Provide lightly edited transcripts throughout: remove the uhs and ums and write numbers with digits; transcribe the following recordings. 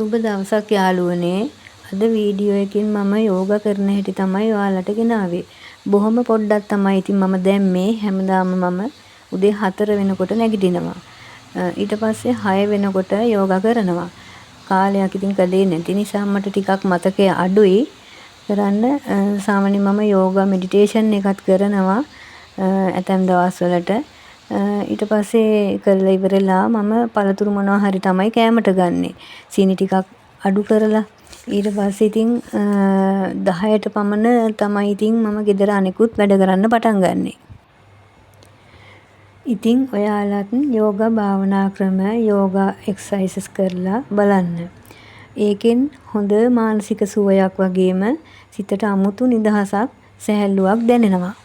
සුබ දවසක් යාළුවනේ. අද වීඩියෝ එකකින් මම යෝගා කරන හැටි තමයි ඔයාලට ගෙනාවේ. බොහොම පොඩ්ඩක් තමයි ඉතින් මම දැම්මේ. හැමදාම මම උදේ 4 වෙනකොට නැගිටිනවා. ඊට පස්සේ 6 වෙනකොට යෝගා කරනවා. කාලයක් ඉතින් කළේ නැති නිසා මට ටිකක් මතකය අඩුයි කරන්න. සාමාන්‍යයෙන් මම යෝගා මෙඩිටේෂන් එකත් කරනවා ඇතැම් දවස්වලට. ඊට පස්සේ කරලා ඉවරලා මම පළතුරු මොනවා හරි තමයි කෑමට ගන්නෙ. සීනි ටිකක් අඩු කරලා. ඊට පස්සේ ඉතින් 10ට පමණ තමයි ඉතින් මම ගෙදර අනිකුත් වැඩ කරන්න පටන් ගන්නෙ. ඉතින් ඔයාලත් යෝගා භාවනා ක්‍රම යෝගා එක්සර්සයිසස් කරලා බලන්න. ඒකෙන් හොඳ මානසික සුවයක් වගේම සිතට අමුතු නිදහසක් සැහැල්ලුවක් දැනෙනවා.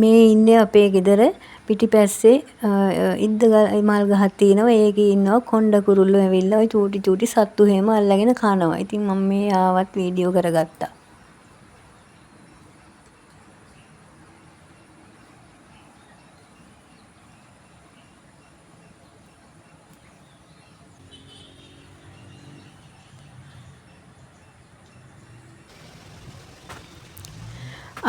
මේ ඉන්නේ අපේ ගෙදර පිටිපස්සේ ඉද්ද මල් ගහක් තියෙනවා. ඒකේ ඉන්නවා කොණ්ඩ කුරුල්ලෝ ඇවිල්ලා ওই චූටි චූටි සත්තු හැම අල්ලගෙන කනවා. ඉතින් මම මේ ආවත් වීඩියෝ කරගත්තා.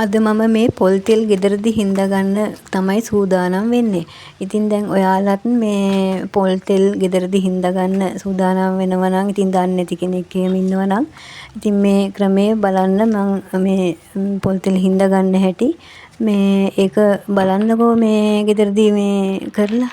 අද මම මේ පොල් තෙල් ගෙදරදි හින්දා ගන්න තමයි සූදානම් වෙන්නේ. ඉතින් දැන් ඔයාලත් මේ පොල් තෙල් ගෙදරදි හින්දා ගන්න සූදානම් වෙනවා නම් ඉතින් දන්නේ නැති කෙනෙක් එහෙම ඉන්නවා නම් ඉතින් මේ ක්‍රමය බලන්න මම මේ පොල් තෙල් හින්දා ගන්න හැටි මේ ඒක බලන්නකෝ මේ ගෙදරදි මේ කරලා.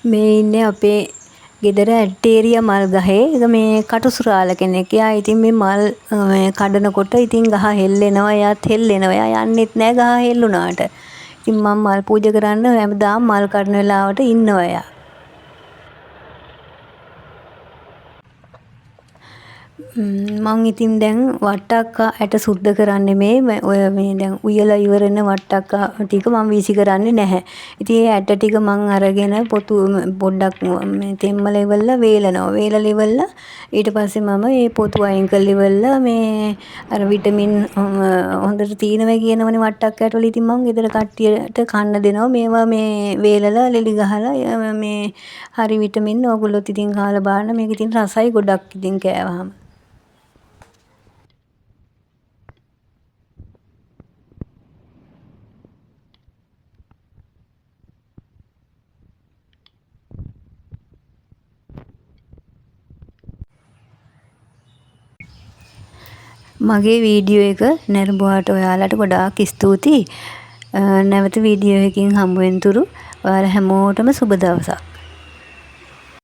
මේ ඉන්නේ අපේ ගෙදර ඇටේරියා මල් ගහේ. ඒක මේ කටුසුරාල කෙනෙක්. එයා ඉතින් මේ මල් කඩනකොට ඉතින් ගහ හෙල්ලෙනවා. එයාත් හෙල්ලෙනවා. එයා යන්නෙත් නෑ ගහ හෙල්ලුණාට. ඉතින් මම මල් පූජා කරන්න හැමදාම මල් කඩන වෙලාවට ඉන්නවා එයා. මං ඉතින් දැන් වට්ටක්කා ඇට සුද්ධ කරන්නේ මේ ඔය මේ දැන් උයලා ඉවර වෙන වට්ටක්කා ටික මම වීසි කරන්නේ නැහැ. ඉතින් ඒ ඇට ටික මං අරගෙන පොතු පොඩ්ඩක් මේ තෙම්මල ඉවරලා වේලනවා. වේලලා ඉවරලා ඊට පස්සේ මම මේ පොතු අයින් කරලා ඉවරලා මේ අර විටමින් හොඳට තියෙනවා කියනවනේ වට්ටක්කා ඇටවල. ඉතින් මං ගෙදර කට්ටියට කන්න දෙනවා. මේවා මේ වේලලා ලෙලි ගහලා මේ හරි විටමින් ඕගොල්ලොත් ඉතින් කාලා බලන්න. මේක ඉතින් රසයි ගොඩක් ඉතින් කෑවහම. මගේ වීඩියෝ එක නැරඹුවාට ඔයාලට ගොඩාක් ස්තුතියි. නැවත වීඩියෝ එකකින් හමු වෙනතුරු ඔයාලා හැමෝටම සුබ දවසක්.